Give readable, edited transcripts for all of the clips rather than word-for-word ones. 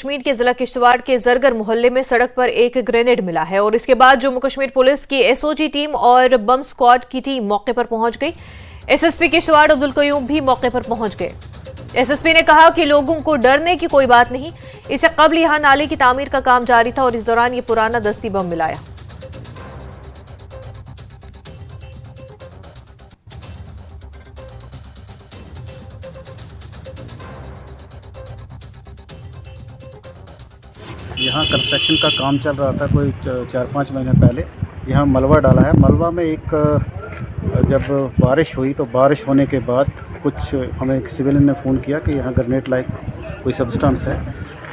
कश्मीर के जिला किश्तवाड़ के जरगर मोहल्ले में सड़क पर एक ग्रेनेड मिला है और इसके बाद जम्मू कश्मीर पुलिस की एसओजी टीम और बम स्क्वाड की टीम मौके पर पहुंच गई। एसएसपी किश्तवाड़ अब्दुल कयूम भी मौके पर पहुंच गए। एसएसपी ने कहा कि लोगों को डरने की कोई बात नहीं, इससे कबल यहां नाले की तामीर का काम जारी था और इस दौरान ये पुराना दस्ती बम मिलाया। यहाँ कंस्ट्रक्शन का काम चल रहा था कोई 4-5 महीने पहले। यहाँ मलबा डाला है। मलबा में एक जब बारिश हुई तो बारिश होने के बाद कुछ हमें एक सिविलियन ने फ़ोन किया कि यहाँ ग्रेनेड लाइक कोई सब्सटेंस है,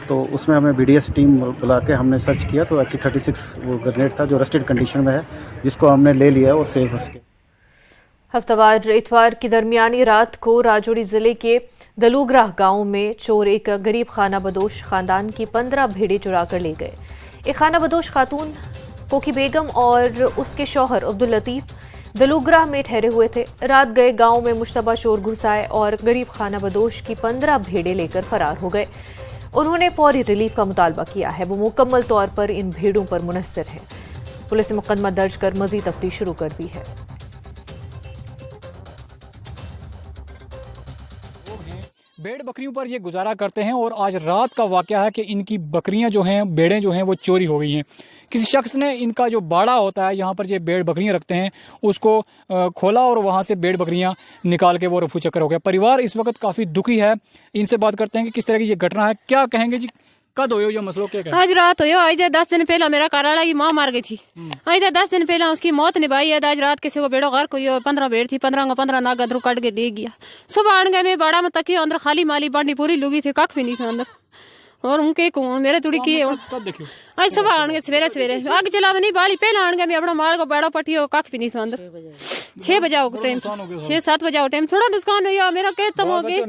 तो उसमें हमें बीडीएस टीम बुला के हमने सर्च किया तो AK-36 वो ग्रेनेड था जो रस्टेड कंडीशन में है, जिसको हमने ले लिया और सेव उसके। हफ्तावार इतवार की दरमियानी रात को राजौरी जिले के दलूग्राह गांव में चोर एक गरीब खाना बदोश खानदान की 15 भेड़ें चुरा कर ले गए। एक खाना बदोश खातून कोकी बेगम और उसके शौहर अब्दुल लतीफ दलूग्राह में ठहरे हुए थे। रात गए गांव में मुश्तबा चोर घुस आए और गरीब खाना बदोश की 15 भेड़ें लेकर फरार हो गए। उन्होंने फौरी रिलीफ का मुतालबा किया है। वो मुकम्मल तौर पर इन भेड़ों पर मुनस्सिर है। पुलिस ने मुकदमा दर्ज कर मजीद तफ्तीश शुरू कर दी है। भेड़ बकरियों पर ये गुजारा करते हैं और आज रात का वाकया है कि इनकी बकरियां जो हैं, भेड़ें जो हैं वो चोरी हो गई हैं। किसी शख्स ने इनका जो बाड़ा होता है, यहाँ पर ये भेड़ बकरियां रखते हैं, उसको खोला और वहाँ से भेड़ बकरियां निकाल के वो रफू चक्कर हो गया। परिवार इस वक्त काफ़ी दुखी है। इनसे बात करते हैं कि किस तरह की ये घटना है, क्या कहेंगे जी, कद हो ये मसलो क्या? आज रात हो आज 10 दिन पहला मेरा घरवाला की माँ मार गई थी। आज 10 दिन पहला उसकी मौत निभाई है। आज रात किसी को बेड़ो घर कोई 15 भेड़ थी, 15 नाग अंदर काट के ले गया। सुबह आने गए मैं बाड़ा में तकी अंदर खाली माली बांडी पूरी लुगी थी, कख भी नहीं था अंदर। और उनके कौन मेरे तुड़ी की आज सुबह आने गए सवेरे सवेरे आग जला नहीं बाली पहला आने गए मैं अपना माल को बेड़ो पटी कख भी नहीं था अंदर। 6 बजे टाइम 6-7 बजे टाइम थोड़ा नुकसान है मेरा कहता हो गया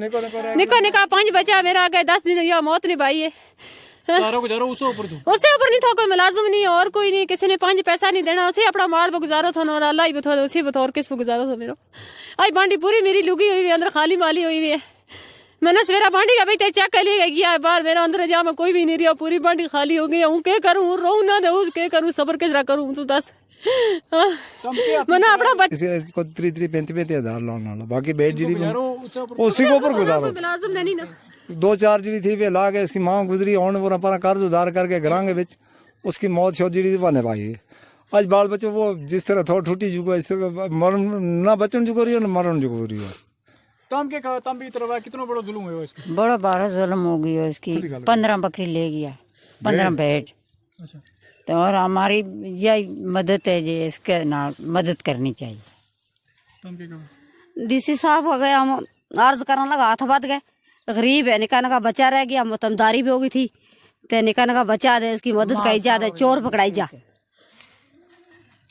निका 5 बचा मेरा आगे 10 दिन या मौत निभाई है। उससे ऊपर नहीं था कोई मुलाजिम नहीं और कोई नहीं, किसी ने 5 पैसा नहीं देना। उसे अपना माल गुजारा था और अल्लाह ही बता उसी बतौर किस गुजारा था मेरा। आज बांडी पूरी मेरी लुगी हुई है, अंदर खाली माली हुई है। मैंने सवेरा बांडी का भाई चेक कर लिया गया बाहर मेरा अंदर जा में कोई भी नहीं रहा, पूरी बांडी खाली हो गई। हूँ क्या करूँ, रो ना दे क्या करूँ, सबर किस तरह करूँ तू दस। मैंने अपना बच्चे को 35 हज़ार लोन वाला बाकी बेड जी उसी के ऊपर गुजारा मुलाजिम नहीं ना 2-4 जी थी वे ला के इसकी मां गुजरी और पर कर्ज उधार करके घरांगे बिच उसकी मौत शो जी बने पाई। आज बाल बच्चों वो जिस तरह थोड़ा टूटी जुगो इस मरण ना बचन जुगो रही है ना मरण जुगो रही है। तम के कहा तम भी तरह कितना बड़ा जुल्म हुआ इसका? बड़ा 12 जुल्म हो गई है इसकी। 15 बकरी ले गया, 15 भेड़। तो और हमारी यही मदद है जी, इसके ना मदद करनी चाहिए। डीसी साहब हो गए, हम अर्ज करने लगा हाथ बात गए। गरीब है, निकाह का बच्चा रह गया, मतमदारी भी हो गई थी तो निकाह का बच्चा दे, इसकी मदद का इजाद है, चोर पकड़ाई जा।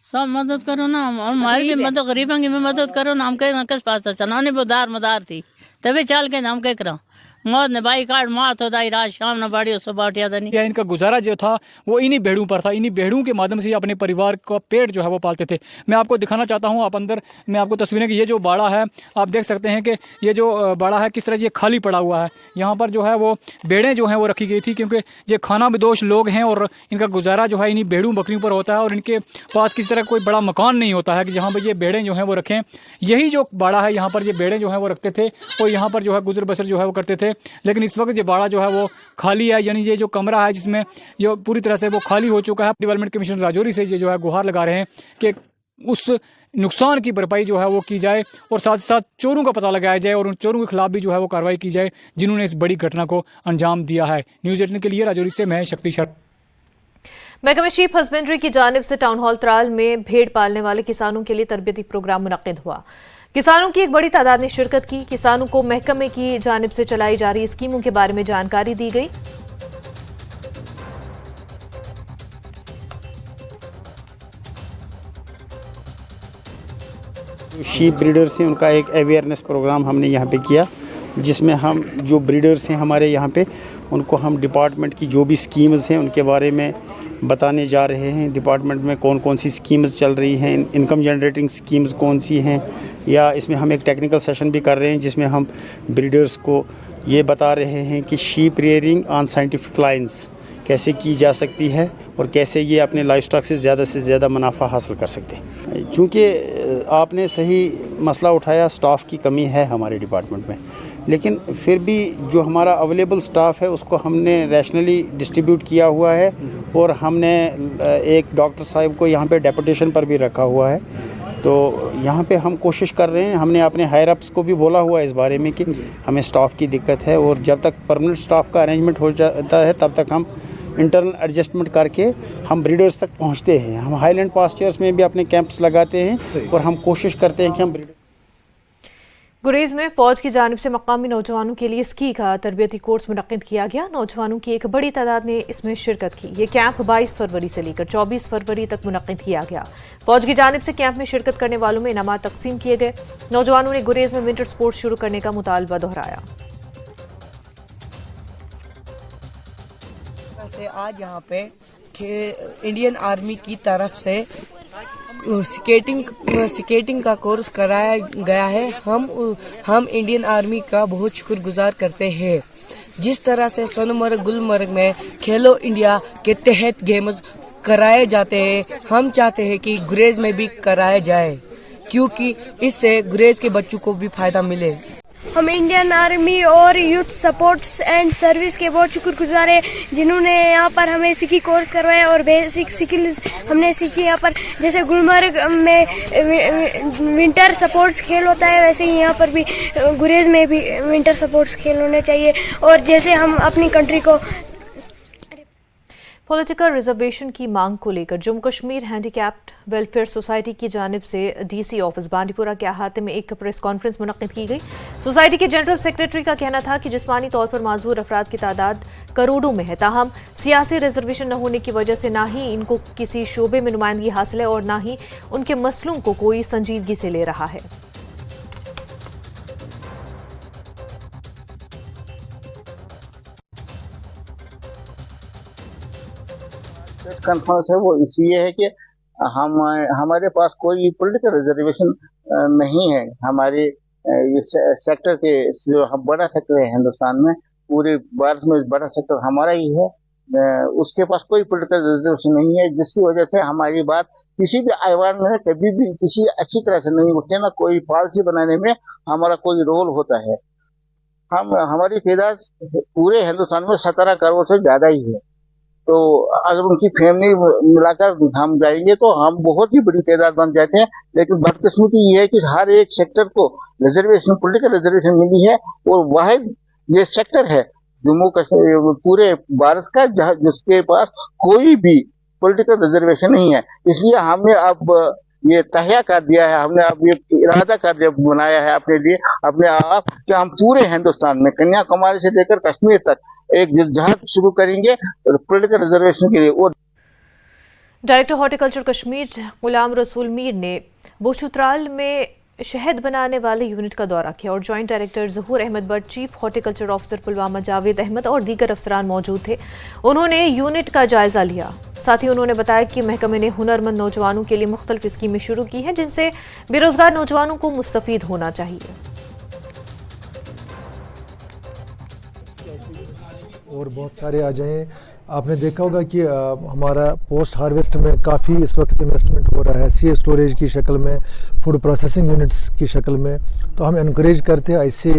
सब मदद करो ना, हमारी भी मदद, गरीबों की भी मदद करो ना। हम कह किस पास था चलाने वो मदार थी तभी चल के हम कह करा मौत ने बाई कार्ड मात होता रात शाम न बाड़ी सुबह उठिया नहीं। या इनका गुजारा जो था वो इन्हीं भेड़ों पर था। इन्हीं भेड़ों के माध्यम से अपने परिवार का पेट जो है वो पालते थे। मैं आपको दिखाना चाहता हूँ, आप अंदर मैं आपको तस्वीरें की ये जो बाड़ा है आप देख सकते हैं कि ये जो बाड़ा है किस तरह ये खाली पड़ा हुआ है। यहाँ पर जो है वो भेड़ें जो हैं वो रखी गई थी क्योंकि ये खाना बदोश लोग हैं और इनका गुजारा जो है इन्हीं भेड़ों बकरियों पर होता है और इनके पास किसी तरह कोई बड़ा मकान नहीं होता है कि जहाँ पर ये भेड़ें जो हैं वो रखें। यही जो बाड़ा है यहाँ पर ये भेड़ें जो हैं वो रखते थे और यहाँ पर जो है गुजर बसर जो है वो करते थे। लेकिन इस वक्त ये बाड़ा जो है वो खाली है, यानी ये जो कमरा है जिसमें ये पूरी तरह से वो खाली हो चुका है। डेवलपमेंट कमीशन राजौरी से ये जो है गुहार लगा रहे हैं कि उस नुकसान की भरपाई जो है वो की जाए और साथ ही साथ चोरों का पता लगाया जाए और उन चोरों के खिलाफ भी जो है वो कार्रवाई की जाए जिन्होंने इस बड़ी घटना को अंजाम दिया है। न्यूज़ 18 के लिए राजौरी से मैं शक्ति शर्मा। महकमा शीप हस्बेंड्री की जानिब से टाउन हॉल त्राल में भेड़ पालने वाले किसानों के लिए तरबियती प्रोग्राम मुनक्किद हुआ। किसानों की एक बड़ी तादाद ने शिरकत की। किसानों को महकमे की जानिब से चलाई जा रही स्कीमों के बारे में जानकारी दी गई। शीप ब्रीडर्स हैं उनका एक अवेयरनेस प्रोग्राम हमने यहाँ पे किया, जिसमें हम जो ब्रीडर्स हैं हमारे यहाँ पे उनको हम डिपार्टमेंट की जो भी स्कीम्स हैं उनके बारे में बताने जा रहे हैं। डिपार्टमेंट में कौन कौन सी स्कीम्स चल रही हैं, इनकम जनरेटिंग स्कीम्स कौन सी हैं, या इसमें हम एक टेक्निकल सेशन भी कर रहे हैं जिसमें हम ब्रीडर्स को ये बता रहे हैं कि sheep rearing on scientific lines कैसे की जा सकती है और कैसे ये अपने लाइफ स्टॉक से ज़्यादा मुनाफा हासिल कर सकते हैं। चूँकि आपने सही मसला उठाया, स्टाफ की कमी है हमारे डिपार्टमेंट में, लेकिन फिर भी जो हमारा अवेलेबल स्टाफ है उसको हमने रैशनली डिस्ट्रीब्यूट किया हुआ है और हमने एक डॉक्टर साहब को यहाँ पे डेपुटेशन पर भी रखा हुआ है। तो यहाँ पे हम कोशिश कर रहे हैं, हमने अपने हायर अप्स को भी बोला हुआ है इस बारे में कि हमें स्टाफ की दिक्कत है और जब तक परमानेंट स्टाफ का अरेंजमेंट हो जाता है तब तक हम इंटरनल एडजस्टमेंट करके हम ब्रीडर्स तक पहुँचते हैं। हम हाईलैंड पास्चर्स में भी अपने कैंप्स लगाते हैं और हम कोशिश करते हैं कि हम गुरेज में फौज की जानिब से मकामी नौजवानों के लिए स्की का तरबियती कोर्स मुनक्किद किया गया। नौजवानों की एक बड़ी तादाद ने इसमें शिरकत की। ये कैंप 22 फरवरी से लेकर 24 फरवरी तक मुनक्किद किया गया। फौज की जानिब से कैंप में शिरकत करने वालों में इनामात तकसीम किए गए। नौजवानों ने गुरेज में विंटर स्पोर्ट्स शुरू करने का मुतालबा दोहराया। आज यहाँ पे इंडियन आर्मी की तरफ से स्केटिंग का कोर्स कराया गया है। हम इंडियन आर्मी का बहुत शुक्रगुजार करते हैं। जिस तरह से सोनमर्ग गुलमर्ग में खेलो इंडिया के तहत गेम्स कराए जाते हैं, हम चाहते हैं कि गुरेज में भी कराया जाए, क्योंकि इससे गुरेज के बच्चों को भी फायदा मिले। हम इंडियन आर्मी और यूथ सपोर्ट्स एंड सर्विस के बहुत शुक्रगुजार हैं, जिन्होंने यहाँ पर हमें स्की कोर्स करवाया और बेसिक स्किल्स हमने सीखी। यहाँ पर जैसे गुलमर्ग में विंटर सपोर्ट्स खेल होता है, वैसे ही यहाँ पर भी गुरेज में भी विंटर सपोर्ट्स खेल होने चाहिए। और जैसे हम अपनी कंट्री को पॉलिटिकल रिजर्वेशन की मांग को लेकर Jammu Kashmir handicapped welfare society की जानिब से डीसी ऑफिस बांडीपुरा के अहाते में एक प्रेस कॉन्फ्रेंस मुनक्किद की गई। सोसाइटी के जनरल सेक्रेटरी का कहना था कि जिस्मानी तौर पर माजूर अफराद की तादाद करोड़ों में है, ताहम सियासी रिजर्वेशन न होने की वजह से ना ही इनको किसी शोबे में नुमाइंदगी हासिल है और ना ही उनके मसलों को कोई संजीदगी से ले रहा है। कॉन्फ्रेंस है वो इसलिए है कि हमारे पास कोई पॉलिटिकल रिजर्वेशन नहीं है। हमारे ये सेक्टर के जो बड़ा सेक्टर है हिंदुस्तान में, पूरे भारत में बड़ा सेक्टर हमारा ही है, उसके पास कोई पॉलिटिकल रिजर्वेशन नहीं है, जिसकी वजह से हमारी बात किसी भी ऐवान में कभी भी किसी अच्छी तरह से नहीं उठते, ना कोई पॉलिसी बनाने में हमारा कोई रोल होता है। हमारी तादाद पूरे हिंदुस्तान में 17 करोड़ से ज्यादा ही है, तो अगर उनकी फैमिली मिलाकर हम जाएंगे तो हम बहुत ही बड़ी तादाद बन जाते हैं। लेकिन बदकिस्मती ये है कि हर एक सेक्टर को रिजर्वेशन, पॉलिटिकल रिजर्वेशन मिली है और वाहिद ये सेक्टर है जम्मू कश्मीर पूरे भारत का जिसके पास कोई भी पॉलिटिकल रिजर्वेशन नहीं है। इसलिए हमने अब ये तहया कर दिया है, हमने अब ये इरादा कर बनाया है अपने लिए, अपने आप कि हम पूरे हिंदुस्तान में कन्याकुमारी से लेकर कश्मीर तक एक जहाज शुरू करेंगे पॉलिटिकल रिजर्वेशन के लिए। और डायरेक्टर हॉर्टिकल्चर कश्मीर गुलाम रसूल मीर ने बोशुत्राल में शहद बनाने वाले यूनिट का दौरा किया और joint director Zahoor Ahmad Butt, chief horticulture officer Pulwama Javed Ahmad और दीगर अफसरान मौजूद थे। उन्होंने यूनिट का जायजा लिया। साथ ही उन्होंने बताया कि महकमे ने हुनरमंद नौजवानों के लिए मुख्तलिफ स्कीमें शुरू की हैं, जिनसे बेरोजगार नौजवानों को मुस्तफीद होना चाहिए। और बहुत सारे आ जाएं। आपने देखा होगा कि हमारा पोस्ट हार्वेस्ट में काफ़ी इस वक्त इन्वेस्टमेंट हो रहा है, सी स्टोरेज की शक्ल में, फूड प्रोसेसिंग यूनिट्स की शक्ल में। तो हम इनक्रेज करते हैं ऐसे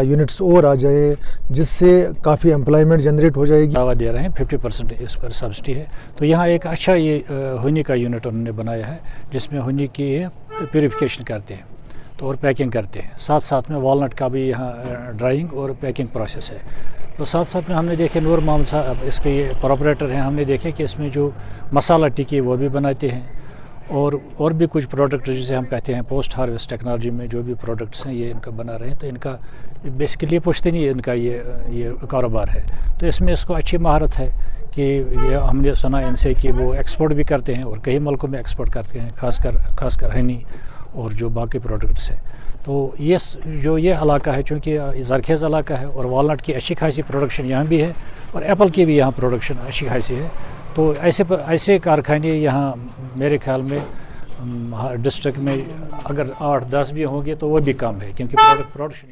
यूनिट्स और आ जाए, जिससे काफ़ी एम्प्लॉयमेंट जनरेट हो जाएगी। दावा दे रहे हैं 50% इस पर सब्सिडी है। तो यहाँ एक अच्छा ये हुनी का यूनिट उन्होंने बनाया है, जिसमें हुनी की प्यूरिफिकेशन करते हैं तो और पैकिंग करते हैं। साथ साथ में वॉलनट का भी यहाँ ड्राइंग और पैकिंग प्रोसेस है। तो साथ साथ में हमने देखे नूर मोहम्मद साहब इसके ये प्रोपरेटर हैं, हमने देखे कि इसमें जो मसाला टिक्की वो भी बनाते हैं और भी कुछ प्रोडक्ट जिसे हम कहते हैं पोस्ट हार्वेस्ट टेक्नोलॉजी में जो भी प्रोडक्ट्स हैं ये इनका बना रहे हैं। तो इनका बेसिकली पुश्तनी नहीं इनका ये कारोबार है। तो इसमें इसको अच्छी महारत है कि ये हमने सुना इनसे कि वो एक्सपोर्ट भी करते हैं और कई मुल्कों में एक्सपोर्ट करते हैं, खासकर हनी और जो बाकी प्रोडक्ट्स हैं। तो ये जो ये इलाका है, चूँकि ज़रखेज़ इलाका है और वॉलनट की अच्छी खासी प्रोडक्शन यहाँ भी है और एप्पल की भी यहाँ प्रोडक्शन अच्छी खासी है। तो ऐसे कारखाने यहाँ मेरे ख्याल में डिस्ट्रिक्ट में अगर 8-10 भी होंगे तो वो भी कम है, क्योंकि प्रोडक्शन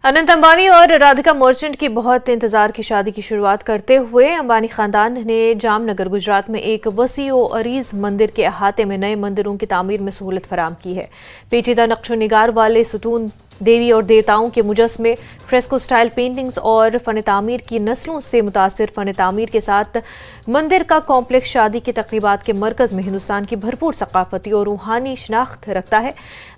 अनंत अंबानी और राधिका मर्चेंट की बहुत इंतजार की शादी की शुरुआत करते हुए अंबानी खानदान ने जामनगर गुजरात में एक वसी और अरीज मंदिर के अहाते में नए मंदिरों की तामीर में सहूलत फराम की है। पेचीदा नक्शो निगार वाले सुतून, देवी और देवताओं के मुजस्मे, फ्रेस्को स्टाइल पेंटिंग्स और फन तामीर की नस्लों से मुतासिर फन तामीर के साथ मंदिर का कॉम्प्लेक्स शादी की तकरीबात के मरकज में हिंदुस्तान की भरपूर सकाफती और रूहानी शनाख्त रखता है।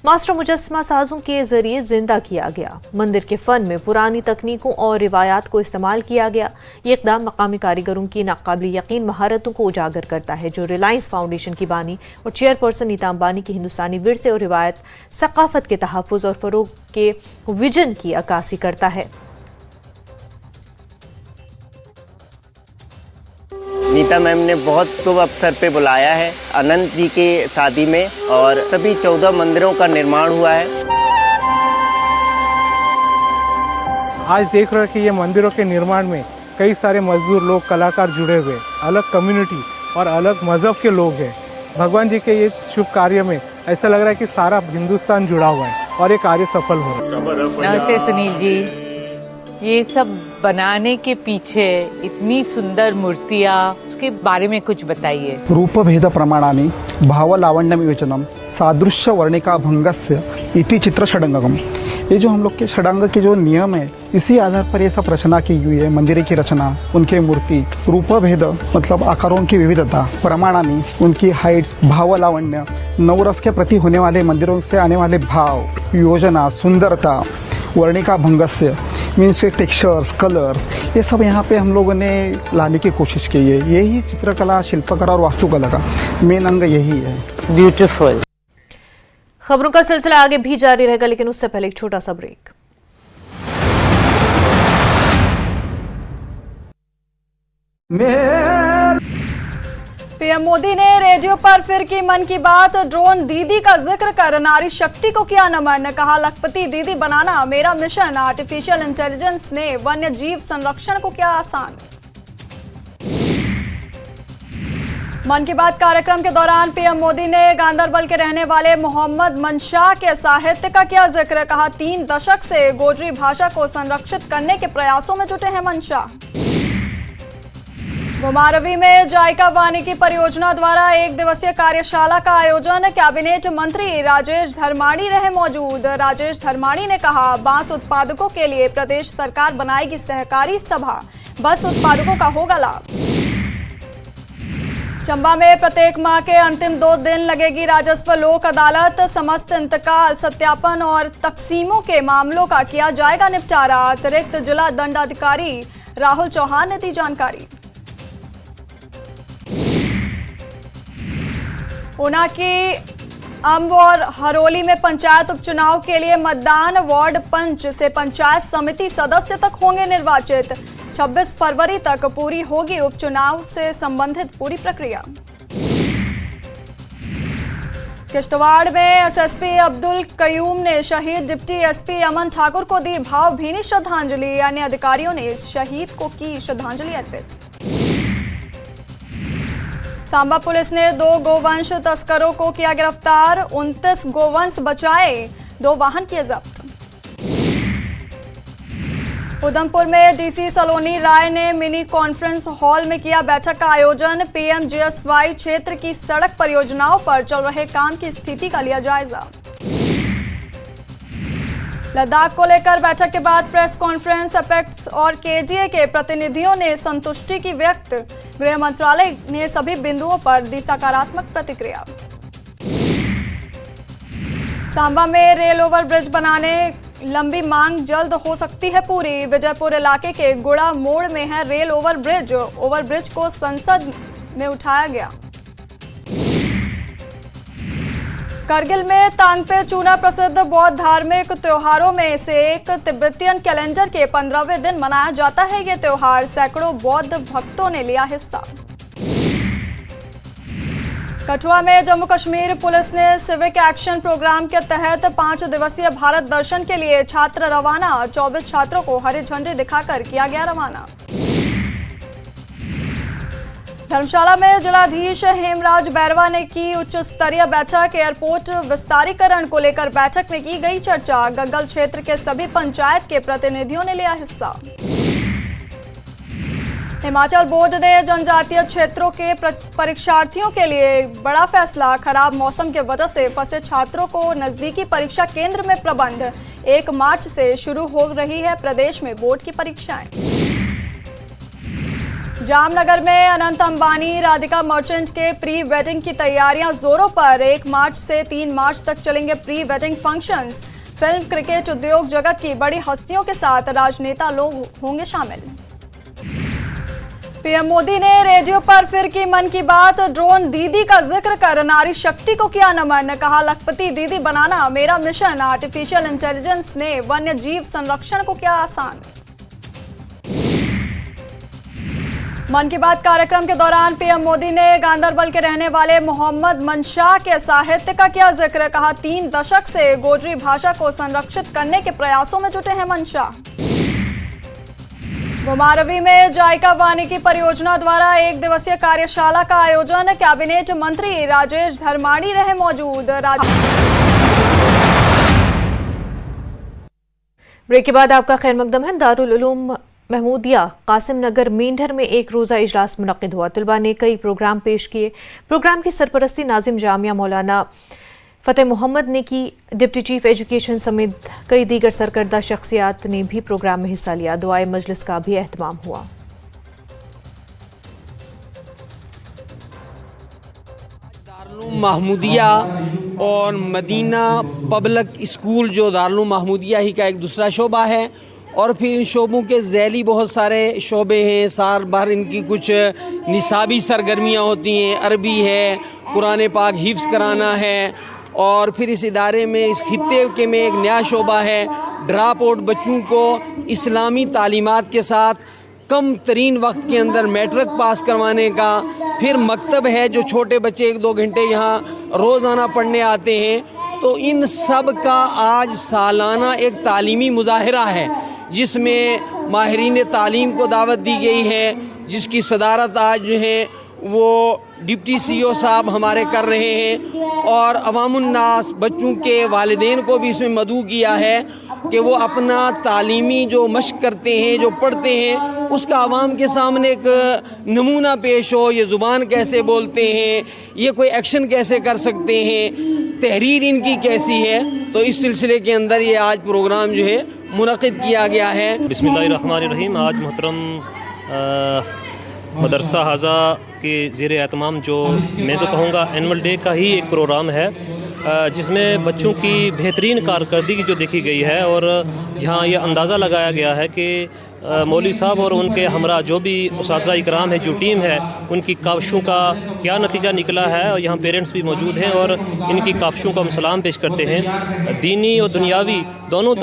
मास्टर मुजस्मा साजों के जरिए जिंदा किया गया। मंदिर के फन में पुरानी तकनीकों और रिवायात को इस्तेमाल किया गया। ये इक़दाम मकामी कारीगरों की नाकाबिल यकीन महारतों को उजागर करता है, जो रिलायंस फाउंडेशन की बानी और चेयरपर्सन नीता अंबानी की हिंदुस्तानी विरसे और रिवायत सकाफत के तहफ़्फ़ुज़ और फ़रोग़ के विजन की अक्कासी करता है। नीता मैम ने बहुत शुभ अवसर पे बुलाया है अनंत जी के शादी में, और सभी 14 मंदिरों का निर्माण हुआ है। आज देख रहे हैं कि ये मंदिरों के निर्माण में कई सारे मजदूर लोग, कलाकार जुड़े हुए, अलग कम्युनिटी और अलग मजहब के लोग हैं। भगवान जी के ये शुभ कार्य में ऐसा लग रहा है कि सारा हिंदुस्तान जुड़ा हुआ है और ये कार्य सफल हो रहा है। नमस्ते सुनील जी, ये सब बनाने के पीछे इतनी सुंदर मूर्तियाँ, उसके बारे में कुछ बताइए। रूपभेद प्रमाणानि भावलावण्यम विवेचनम सादृश्य वर्णिका भंगस्य इति चित्र षडंगम। ये जो हम लोग के षडांग के जो नियम है, इसी आधार पर ये सब रचना की हुई है। मंदिर की रचना, उनके मूर्ति, रूपभेद मतलब आकारों की विविधता, प्रमाणानी उनकी हाइट्स, भावलावण्य, नवरस के प्रति होने वाले मंदिरों से आने वाले भाव, योजना, सुंदरता, वर्णिका भंगस्य मीन्स के टेक्सचर्स, कलर्स, ये सब यहाँ पे हम लोगों ने लाने की कोशिश की है। यही चित्रकला, शिल्पकला और वास्तुकला का मेन अंग यही है। ब्यूटीफुल। खबरों का सिलसिला आगे भी जारी रहेगा, लेकिन उससे पहले एक छोटा सा ब्रेक। पीएम मोदी ने रेडियो पर फिर की मन की बात। ड्रोन दीदी का जिक्र कर नारी शक्ति को किया नमन। कहा, लखपति दीदी बनाना मेरा मिशन। आर्टिफिशियल इंटेलिजेंस ने वन्य जीव संरक्षण को किया आसान। मन की बात कार्यक्रम के दौरान पीएम मोदी ने गांदरबल के रहने वाले मोहम्मद मंशा के साहित्य का किया जिक्र। कहा, 3 दशक से गोजरी भाषा को संरक्षित करने के प्रयासों में जुटे हैं मंशा। घुमारवी में जायका वानिकी परियोजना द्वारा 1 दिवसीय कार्यशाला का आयोजन। कैबिनेट मंत्री राजेश धर्माणी रहे मौजूद। राजेश धर्माणी ने कहा, बांस उत्पादकों के लिए प्रदेश सरकार बनाएगी सहकारी सभा, बस उत्पादकों का होगा लाभ। चंबा में प्रत्येक माह के अंतिम 2 दिन लगेगी राजस्व लोक अदालत। समस्त इंतकाल, सत्यापन और तकसीमों के मामलों का किया जाएगा निपटारा। अतिरिक्त जिला दंडाधिकारी राहुल चौहान ने दी जानकारी। ऊना की अंब और हरोली में पंचायत उपचुनाव के लिए मतदान। वार्ड पंच से पंचायत समिति सदस्य तक होंगे निर्वाचित। 26 फरवरी तक पूरी होगी उपचुनाव से संबंधित पूरी प्रक्रिया। किश्तवाड़ में एसएसपी अब्दुल कयूम ने शहीद डिप्टी एसपी अमन ठाकुर को दी भावभीनी श्रद्धांजलि। अन्य अधिकारियों ने शहीद को की श्रद्धांजलि अर्पित। सांबा पुलिस ने 2 गोवंश तस्करों को किया गिरफ्तार। 29 गोवंश बचाए, 2 वाहन किए जब्त। उधमपुर में डीसी सलोनी राय ने मिनी कॉन्फ्रेंस हॉल में किया बैठक का आयोजन। पीएमजीएसवाई क्षेत्र की सड़क परियोजनाओं पर चल रहे काम की स्थिति का लिया जायजा। लद्दाख को लेकर बैठक के बाद प्रेस कॉन्फ्रेंस। अपेक्स और केडीए के प्रतिनिधियों ने संतुष्टि की व्यक्त। गृह मंत्रालय ने सभी बिंदुओं पर दी सकारात्मक प्रतिक्रिया। सांबा में रेल ओवर ब्रिज बनाने लंबी मांग जल्द हो सकती है पूरी। विजयपुर इलाके के गुड़ा मोड़ में है rail over bridge. Over bridge को संसद में उठाया गया। करगिल में तांगपे चूना प्रसिद्ध बौद्ध धार्मिक त्योहारों में से एक तिब्बतियन कैलेंडर के 15वें दिन मनाया जाता है। ये त्योहार सैकड़ों बौद्ध भक्तों ने लिया हिस्सा। कठुआ में जम्मू कश्मीर पुलिस ने सिविक एक्शन प्रोग्राम के तहत 5 दिवसीय भारत दर्शन के लिए छात्र रवाना। 24 छात्रों को हरी झंडी दिखाकर किया गया रवाना। धर्मशाला में जिलाधीश हेमराज बैरवा ने की उच्च स्तरीय बैठक। एयरपोर्ट विस्तारीकरण को लेकर बैठक में की गई चर्चा। गग्गल क्षेत्र के सभी पंचायत के प्रतिनिधियों ने लिया हिस्सा। हिमाचल बोर्ड ने जनजातीय क्षेत्रों के परीक्षार्थियों के लिए बड़ा फैसला। खराब मौसम की वजह से फंसे छात्रों को नजदीकी परीक्षा केंद्र में प्रबंध। 1 मार्च से शुरू हो रही है प्रदेश में बोर्ड की परीक्षाएं। जामनगर में अनंत अंबानी राधिका मर्चेंट के प्री वेडिंग की तैयारियां जोरों पर। 1 मार्च से 3 मार्च तक चलेंगे pre wedding functions. Film, cricket, उद्योग जगत की बड़ी हस्तियों के साथ राजनेता लोग होंगे शामिल। पीएम मोदी ने रेडियो पर फिर की मन की बात। ड्रोन दीदी का जिक्र कर नारी शक्ति को किया नमन। कहा, लखपति दीदी बनाना मेरा मिशन। आर्टिफिशियल इंटेलिजेंस ने वन्य जीव संरक्षण को किया आसान। मन की बात कार्यक्रम के दौरान पीएम मोदी ने गांदरबल के रहने वाले मोहम्मद मंशा के साहित्य का किया जिक्र। कहा, 3 दशक से गोजरी भाषा को संरक्षित करने के प्रयासों में जुटे हैं मंशा। घुमारवी में जायका वानिकी परियोजना द्वारा 1 दिवसीय कार्यशाला का आयोजन। कैबिनेट मंत्री राजेश धर्माणी रहे मौजूद। ब्रेक के बाद आपका खैर मकदम है। दारुल उलूम महमूदिया कासिम नगर मेंढर में 1 रोज़ा इजलास मुनक्किद हुआ। तलबा ने कई प्रोग्राम पेश किए। प्रोग्राम की सरपरस्ती नाजिम जामिया मौलाना फतेह मोहम्मद ने की। डिप्टी चीफ एजुकेशन समेत कई दीगर सरकर्दा शख्सियात ने भी प्रोग्राम में हिस्सा लिया। दुआए मजलिस का भी एहतमाम हुआ। दारुल महमूदिया और मदीना पब्लिक स्कूल जो दारुल महमूदिया ही का एक दूसरा शोबा है, और फिर इन शोबों के ज़ैली बहुत सारे शोबे हैं। साल भर इनकी कुछ निसाबी सरगर्मियाँ होती हैं। अरबी है, कुरान पाक हिफ्ज़ कराना है, और फिर इस इदारे में इस खित्ते के में एक नया शोबा है ड्रॉप आउट बच्चों को इस्लामी तालीमात के साथ कम तरीन वक्त के अंदर मैट्रिक पास करवाने का। फिर मकतब है जो छोटे बच्चे 1-2 घंटे यहाँ रोज़ाना पढ़ने आते हैं। तो इन सब का आज सालाना एक तालीमी मुजाहरा है जिसमें माहिरीन तालीम को दावत दी गई है, जिसकी सदारत आज जो है वो डिप्टी सीईओ साहब हमारे कर रहे हैं, और अवामुन्नास बच्चों के वालिदैन को भी इसमें मदऊ किया है कि वो अपना तालीमी जो मश्क करते हैं, जो पढ़ते हैं, उसका आवाम के सामने एक नमूना पेश हो। ये ज़ुबान कैसे बोलते हैं, ये कोई एक्शन कैसे कर सकते हैं, तहरीर इनकी कैसी है। तो इस सिलसिले के अंदर ये आज प्रोग्राम जो है मुनक़िद किया गया है। बिस्मिल्लाहिर्रहमानिर्रहीम। आज मोहतरम मदरसा हाजा के ज़ेर एहतमाम जो मैं तो कहूँगा एनुअल डे का ही एक प्रोग्राम है, जिसमें बच्चों की बेहतरीन कारकर्दगी जो देखी गई है, और यहाँ यह अंदाज़ा लगाया गया है कि मौलवी साहब और उनके हमरा जो भी उस्ताज़ा इकराम है, जो टीम है, उनकी काविशों का क्या नतीजा निकला है। और यहाँ पेरेंट्स भी मौजूद हैं और इनकी काविशों का हम सलाम पेश करते हैं। दीनी और दुनियावी दोनों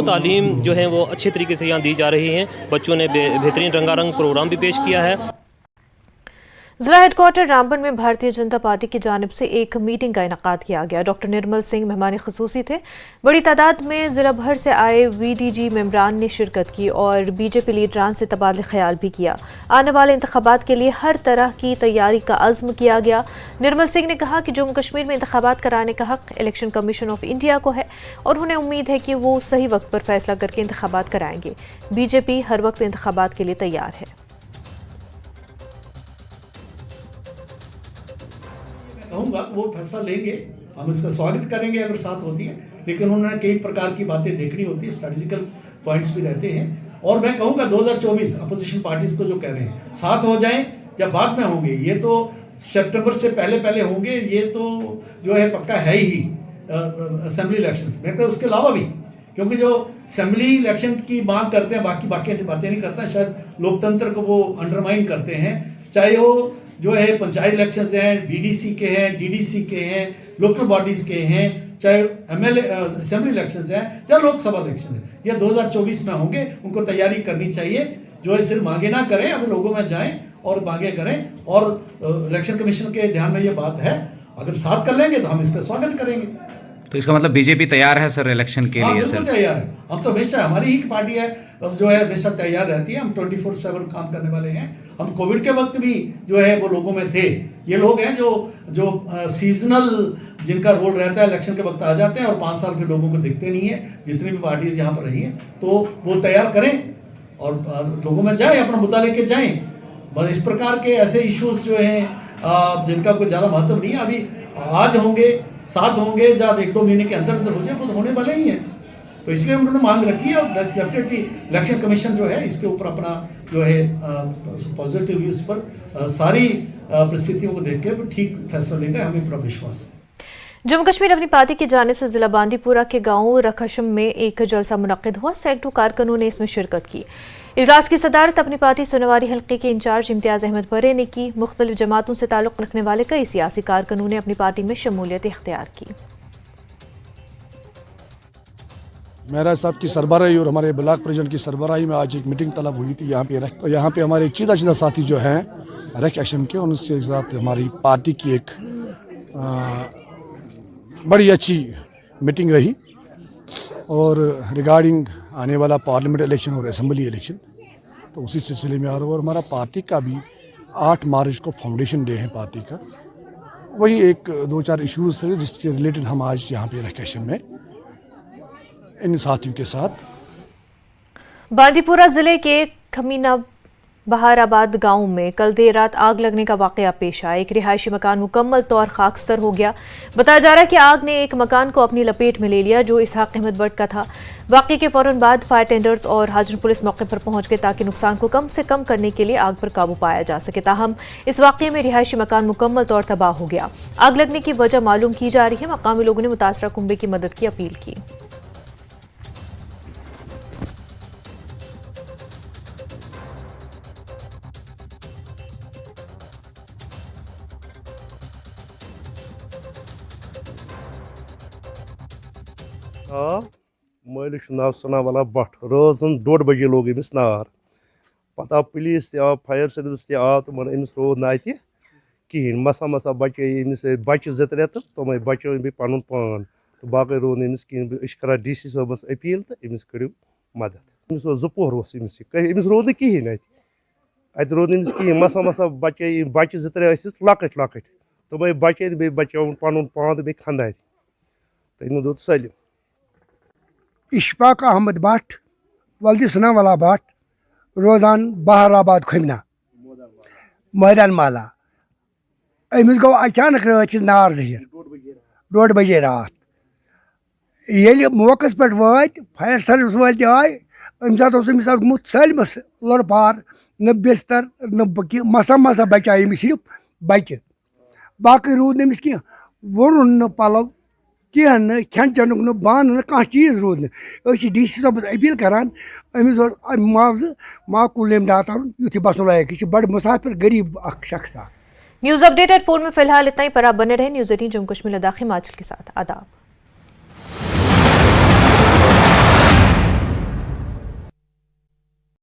तालीम जो है वो अच्छे तरीके से यहाँ दी जा रही हैं। बच्चों ने बेहतरीन रंगारंग प्रोग्राम भी पेश किया है। जिला हेडक्वार्टर रामबन में भारतीय जनता पार्टी की जानिब से एक मीटिंग का इनेकाद किया गया। डॉक्टर निर्मल सिंह मेहमान खुसूसी थे। बड़ी तादाद में जिला भर से आए VDG मेंबरान ने शिरकत की और बीजेपी लीडरान से तबादले ख्याल भी किया। आने वाले इंतखाबात के लिए हर तरह की तैयारी का अज़्म किया गया। निर्मल सिंह ने कहा कि जम्मू कश्मीर में इंतखाबात कराने का हक इलेक्शन कमीशन ऑफ इंडिया को है और उन्हें उम्मीद है कि वो सही वक्त पर फैसला करके इंतखाबात कराएंगे। बीजेपी हर वक्त इंतखाबात के लिए तैयार है। कहूँगा वो फैसला लेंगे, हम इसका स्वागत करेंगे अगर साथ होती है, लेकिन उन्होंने कई प्रकार की बातें देखनी होती है, स्ट्रेटेजिकल पॉइंट्स भी रहते हैं। और मैं कहूँगा 2024 अपोजिशन पार्टीज को जो कह रहे हैं साथ हो जाएं या बाद में होंगे, ये तो सितंबर से पहले होंगे, ये तो जो है पक्का है ही असेंबली इलेक्शंस में। तो उसके अलावा भी, क्योंकि जो असेंबली इलेक्शन की मांग करते हैं बाकी बातें नहीं करता, शायद लोकतंत्र को वो अंडरमाइन करते हैं। चाहे वो जो है पंचायत इलेक्शंस हैं, BDC के हैं, DDC के हैं, लोकल बॉडीज़ के हैं, चाहे MLA असेंबली इलेक्शंस हैं, चाहे लोकसभा इलेक्शन है, ये 2024 में होंगे। उनको तैयारी करनी चाहिए, जो है सिर्फ मांगे ना करें, अभी लोगों में जाएं और मांगे करें। और इलेक्शन कमीशन के ध्यान में ये बात है, अगर साथ कर लेंगे तो हम इसका स्वागत करेंगे। तो इसका मतलब बीजेपी तैयार है सर इलेक्शन के लिए? बिल्कुल तैयार है। हम तो हमेशा, हमारी ही पार्टी है जो है हमेशा तैयार रहती है। हम 24/7 काम करने वाले हैं। हम कोविड के वक्त भी जो है वो लोगों में थे। ये लोग हैं जो सीजनल जिनका रोल रहता है, इलेक्शन के वक्त आ जाते हैं और 5 साल फिर लोगों को दिखते नहीं है। जितनी भी पार्टीज यहाँ पर रही हैं तो वो तैयार करें और लोगों में जाएं, अपना मुद्दा लेके जाएं। बस इस प्रकार के ऐसे इश्यूज जो हैं जिनका कोई ज़्यादा महत्व नहीं है, अभी आज होंगे, 7 होंगे, जब 1-2 महीने के अंदर अंदर हो जाए वो तो होने वाले ही हैं। तो इसलिए उन्होंने मांग रखी है और डेफिनेटली इलेक्शन कमीशन जो है इसके ऊपर अपना जो है पॉजिटिव इस पर सारी परिस्थितियों को देख के ठीक फैसला लेगा, हमें पूरा विश्वास है। जम्मू कश्मीर अपनी पार्टी की जानिब से जिला बांदीपुरा के गांव रखशम में एक जलसा मुनक्किद हुआ। सैकड़ों कारकुनों ने इसमें शिरकत की। इजलास की सदारत अपनी पार्टी सोनवारी हल्के के इंचार्ज इम्तियाज अहमद बरे ने की। मुख्तलिफ जमातों से ताल्लुक रखने वाले कई सियासी कारकुनों ने अपनी पार्टी में शमूलियत इख्तियार की। मेरा साहब की सरबराही और हमारे ब्लॉक प्रेसिडेंट की सरबराही में आज एक मीटिंग तलब हुई थी यहाँ पे। तो यहाँ पे हमारे चीदा साथी जो हैं रख एशम के, उनसे साथ हमारी पार्टी की एक बड़ी अच्छी मीटिंग रही और रिगार्डिंग आने वाला पार्लियामेंट इलेक्शन और असेंबली इलेक्शन, तो उसी सिलसिले में आ रहा है। और हमारा पार्टी का भी 8 मार्च को फाउंडेशन डे है पार्टी का। वही 1-2-4 इश्यूज थे जिसके रिलेटेड हम आज यहाँ पे रख एशम में इन साथियों के साथ। बांदीपुरा जिले के खमीना बहाराबाद गांव में कल देर रात आग लगने का वाकया पेश आया। एक रिहायशी मकान मुकम्मल तौर खाकस्तर हो गया। बताया जा रहा है कि आग ने एक मकान को अपनी लपेट में ले लिया जो इसहाक अहमद भट्ट का था। वाकये के फौरन बाद फायर टेंडर्स और हाजिर पुलिस मौके पर पहुंच गए ताकि नुकसान को कम से कम करने के लिए आग पर काबू पाया जा सके। ताहम इस वाकये में रिहायशी मकान मुकम्मल तौर तबाह हो गया। आग लगने की वजह मालूम की जा रही है। मकामी लोगों ने मुतासरा कुंबे की मदद की अपील की। मालिक नाव सनावाला भट्ट रोजन 1:30 बजे लोग अमिस नार पता पुलिस आव फायर सर्विस आव तो अमिस रोद ना कहें मसा मसा बचे अमिस बच्चे 2 3 तमें बचो बे पन पान तो बाकी रोद अमिस कहें। कर DC साहबस अपील तो अमिस करो मदद। अमिस 2 पोहर अमिस रोद कहें अत रोद अमिस कहें मसा मसा बचे 2 3 लकट लकट तमें बचे बे बचो पन पान बे खंदार तो इन दोत सलिम। इशफाक अहमद भट्ट वल्दी सनावाला भट्ट रोजान बहाराबाद खमिना मैदान माला। अमिस गो अचानक रात नार जहिर 1:30 बजे रात। ये मौकस पे वात फायर सर्विस वाल आए अम सात गुत सलमस लड़ पार न बिस्तर न मसा मसा बचा अमिस सिर्फ बचे बाकी रूद नमिस कह वोरुन न पलव कह न खेन चेनुक न बान न कह चीज रूद न। DC साहबस अपील करान अमिस मुआवज माकूल इमदाद युथ बसन लायक। यह बड़ मुसाफिर गरीब शख्स। न्यूज अपडेट एट 4 में फिलहाल इतना ही। पर आप बने रहे न्यूज 18 जम्मू कश्मीर लद्दाख हिमाचल के साथ। आदाब।